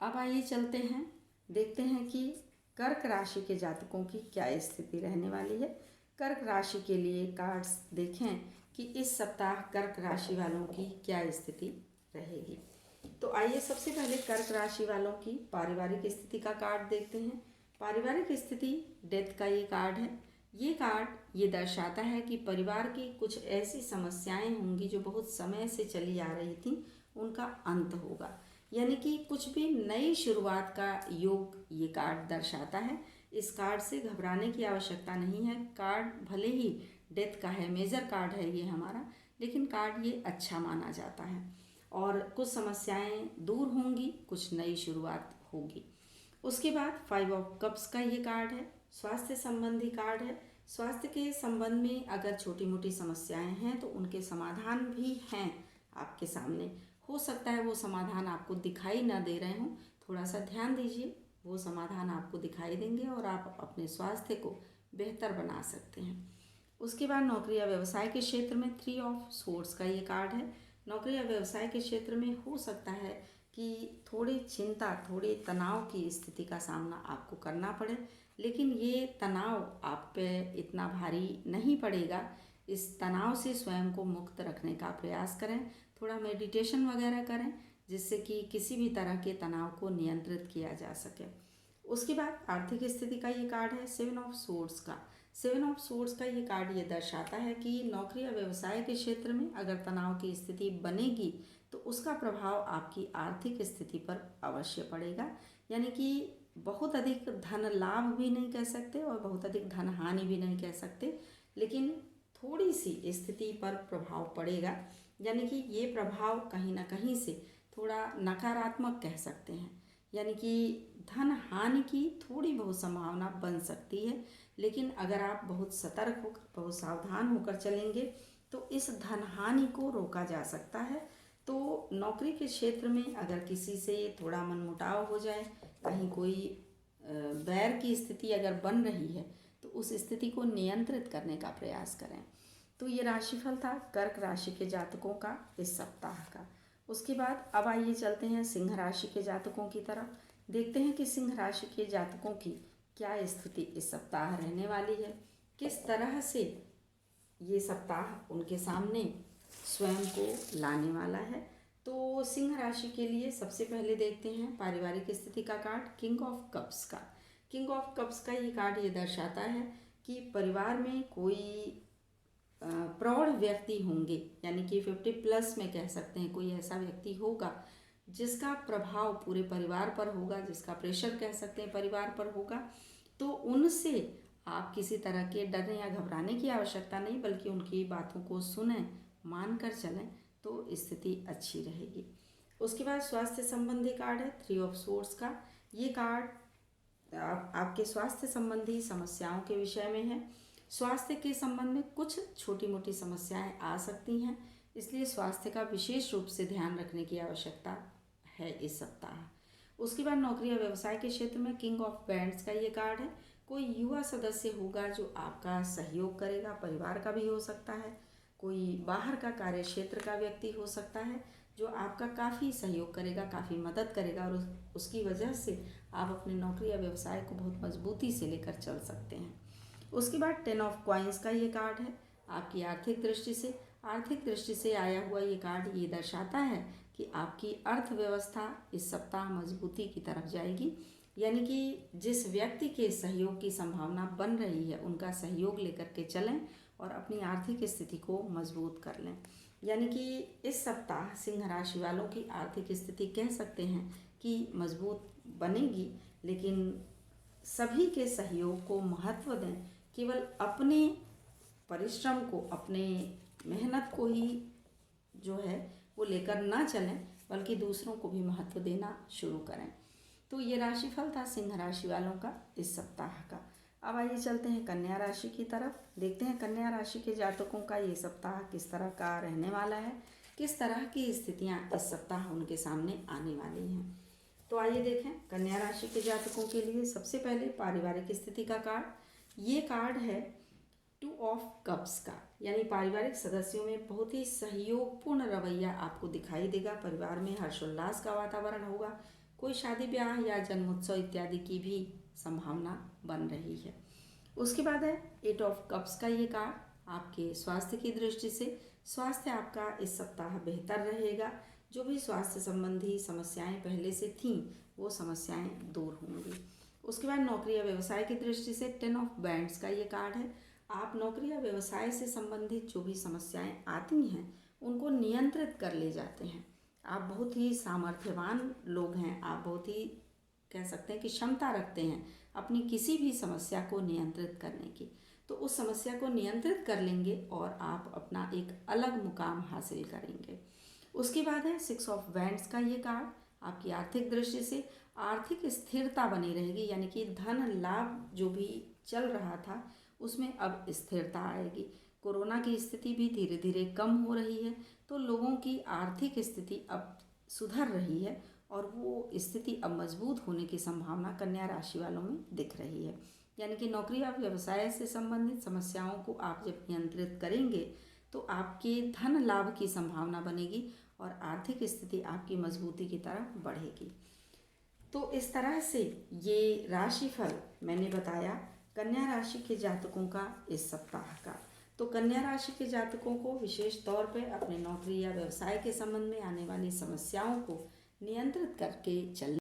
अब आइए चलते हैं, देखते हैं कि कर्क राशि के जातकों की क्या स्थिति रहने वाली है। कर्क राशि के लिए कार्ड्स देखें कि इस सप्ताह कर्क राशि वालों की क्या स्थिति रहेगी। तो आइए सबसे पहले कर्क राशि वालों की पारिवारिक स्थिति का कार्ड देखते हैं। पारिवारिक स्थिति डेथ का ये कार्ड है। ये कार्ड ये दर्शाता है कि परिवार की कुछ ऐसी समस्याएं होंगी जो बहुत समय से चली आ रही थी, उनका अंत होगा, यानी कि कुछ भी नई शुरुआत का योग ये कार्ड दर्शाता है। इस कार्ड से घबराने की आवश्यकता नहीं है। कार्ड भले ही डेथ का है, मेजर कार्ड है ये हमारा, लेकिन कार्ड ये अच्छा माना जाता है और कुछ समस्याएं दूर होंगी, कुछ नई शुरुआत होगी। उसके बाद 5 ऑफ कप्स का ये कार्ड है, स्वास्थ्य संबंधी कार्ड है। स्वास्थ्य के संबंध में अगर छोटी मोटी समस्याएं हैं तो उनके समाधान भी हैं आपके सामने। हो सकता है वो समाधान आपको दिखाई ना दे रहे हों, थोड़ा सा ध्यान दीजिए, वो समाधान आपको दिखाई देंगे और आप अपने स्वास्थ्य को बेहतर बना सकते हैं। उसके बाद नौकरी या व्यवसाय के क्षेत्र में 3 ऑफ सोर्ड्स का ये कार्ड है। नौकरी या व्यवसाय के क्षेत्र में हो सकता है कि थोड़ी चिंता, थोड़ी तनाव की स्थिति का सामना आपको करना पड़े, लेकिन ये तनाव आप पे इतना भारी नहीं पड़ेगा। इस तनाव से स्वयं को मुक्त रखने का प्रयास करें, थोड़ा मेडिटेशन वगैरह करें, जिससे कि किसी भी तरह के तनाव को नियंत्रित किया जा सके। उसके बाद आर्थिक स्थिति का ये कार्ड है 7 ऑफ सोर्ड्स का। 7 ऑफ सोर्ड्स का ये कार्ड ये दर्शाता है कि नौकरी या व्यवसाय के क्षेत्र में अगर तनाव की स्थिति बनेगी तो उसका प्रभाव आपकी आर्थिक स्थिति पर अवश्य पड़ेगा, यानी कि बहुत अधिक धन लाभ भी नहीं कह सकते और बहुत अधिक धन हानि भी नहीं कह सकते, लेकिन थोड़ी सी स्थिति पर प्रभाव पड़ेगा, यानी कि ये प्रभाव कहीं ना कहीं से थोड़ा नकारात्मक कह सकते हैं, यानी कि धन हानि की थोड़ी बहुत संभावना बन सकती है। लेकिन अगर आप बहुत सतर्क होकर, बहुत सावधान होकर चलेंगे तो इस धन हानि को रोका जा सकता है। तो नौकरी के क्षेत्र में अगर किसी से थोड़ा मनमुटाव हो जाए, कहीं कोई बैर की स्थिति अगर बन रही है तो उस स्थिति को नियंत्रित करने का प्रयास करें। तो ये राशिफल था कर्क राशि के जातकों का इस सप्ताह का। उसके बाद अब आइए चलते हैं सिंह राशि के जातकों की तरफ, देखते हैं कि सिंह राशि के जातकों की क्या स्थिति इस सप्ताह रहने वाली है, किस तरह से ये सप्ताह उनके सामने स्वयं को लाने वाला है। तो सिंह राशि के लिए सबसे पहले देखते हैं पारिवारिक स्थिति का कार्ड किंग ऑफ कप्स का। किंग ऑफ कप्स का ये कार्ड ये दर्शाता है कि परिवार में कोई प्रौढ़ व्यक्ति होंगे, यानी कि 50 प्लस में कह सकते हैं, कोई ऐसा व्यक्ति होगा जिसका प्रभाव पूरे परिवार पर होगा, जिसका प्रेशर कह सकते हैं परिवार पर होगा। तो उनसे आप किसी तरह के डरने या घबराने की आवश्यकता नहीं, बल्कि उनकी बातों को सुनें, मान कर चलें तो स्थिति अच्छी रहेगी। उसके बाद स्वास्थ्य संबंधी कार्ड है 3 ऑफ सोर्ड्स का। ये कार्ड आपके स्वास्थ्य संबंधी समस्याओं के विषय में है। स्वास्थ्य के संबंध में कुछ छोटी मोटी समस्याएं आ सकती हैं, इसलिए स्वास्थ्य का विशेष रूप से ध्यान रखने की आवश्यकता है इस सप्ताह। उसके बाद नौकरी या व्यवसाय के क्षेत्र में किंग ऑफ बैंड्स का ये कार्ड है। कोई युवा सदस्य होगा जो आपका सहयोग करेगा, परिवार का भी हो सकता है, कोई बाहर का कार्य क्षेत्र का व्यक्ति हो सकता है जो आपका काफ़ी सहयोग करेगा, काफ़ी मदद करेगा और उसकी वजह से आप अपने नौकरी या व्यवसाय को बहुत मजबूती से लेकर चल सकते हैं। उसके बाद 10 ऑफ कॉइन्स का ये कार्ड है आपकी आर्थिक दृष्टि से आया हुआ ये कार्ड ये दर्शाता है कि आपकी अर्थव्यवस्था इस सप्ताह मजबूती की तरफ जाएगी, यानी कि जिस व्यक्ति के सहयोग की संभावना बन रही है उनका सहयोग लेकर के चलें और अपनी आर्थिक स्थिति को मजबूत कर लें। यानी कि इस सप्ताह सिंह राशि वालों की आर्थिक स्थिति कह सकते हैं कि मजबूत बनेगी, लेकिन सभी के सहयोग को महत्व दें, केवल अपने परिश्रम को, अपने मेहनत को ही जो है वो लेकर ना चलें, बल्कि दूसरों को भी महत्व देना शुरू करें। तो ये राशिफल था सिंह राशि वालों का इस सप्ताह का। अब आइए चलते हैं कन्या राशि की तरफ, देखते हैं कन्या राशि के जातकों का ये सप्ताह किस तरह का रहने वाला है, किस तरह की स्थितियाँ इस सप्ताह उनके सामने आने वाली हैं। तो आइए देखें कन्या राशि के जातकों के लिए सबसे पहले पारिवारिक स्थिति का कार्ड। ये कार्ड है 2 ऑफ कप्स का, यानी पारिवारिक सदस्यों में बहुत ही सहयोगपूर्ण रवैया आपको दिखाई देगा। परिवार में हर्षोल्लास का वातावरण होगा, कोई शादी ब्याह या जन्मोत्सव इत्यादि की भी संभावना बन रही है। उसके बाद है 8 ऑफ कप्स का ये कार्ड। आपके स्वास्थ्य की दृष्टि से स्वास्थ्य आपका इस सप्ताह बेहतर रहेगा। जो भी स्वास्थ्य संबंधी समस्याएं पहले से थीं वो समस्याएं दूर होंगी। उसके बाद नौकरी या व्यवसाय की दृष्टि से 10 ऑफ बैंड्स का ये कार्ड है। आप नौकरी या व्यवसाय से संबंधित जो भी समस्याएं आती हैं उनको नियंत्रित कर ले जाते हैं। आप बहुत ही सामर्थ्यवान लोग हैं। आप बहुत ही कह सकते हैं कि क्षमता रखते हैं अपनी किसी भी समस्या को नियंत्रित करने की। तो उस समस्या को नियंत्रित कर लेंगे और आप अपना एक अलग मुकाम हासिल करेंगे। उसके बाद है 6 ऑफ वैंड्स का ये कार्ड। आपकी आर्थिक दृष्टि से आर्थिक स्थिरता बनी रहेगी, यानी कि धन लाभ जो भी चल रहा था उसमें अब स्थिरता आएगी। कोरोना की स्थिति भी धीरे धीरे कम हो रही है, तो लोगों की आर्थिक स्थिति अब सुधर रही है और वो स्थिति अब मजबूत होने की संभावना कन्या राशि वालों में दिख रही है। यानी कि नौकरी या व्यवसाय से संबंधित समस्याओं को आप जब नियंत्रित करेंगे तो आपके धन लाभ की संभावना बनेगी और आर्थिक स्थिति आपकी मजबूती की तरफ बढ़ेगी। तो इस तरह से ये राशिफल मैंने बताया कन्या राशि के जातकों का इस सप्ताह का। तो कन्या राशि के जातकों को विशेष तौर पे अपने नौकरी या व्यवसाय के संबंध में आने वाली समस्याओं को नियंत्रित करके चलना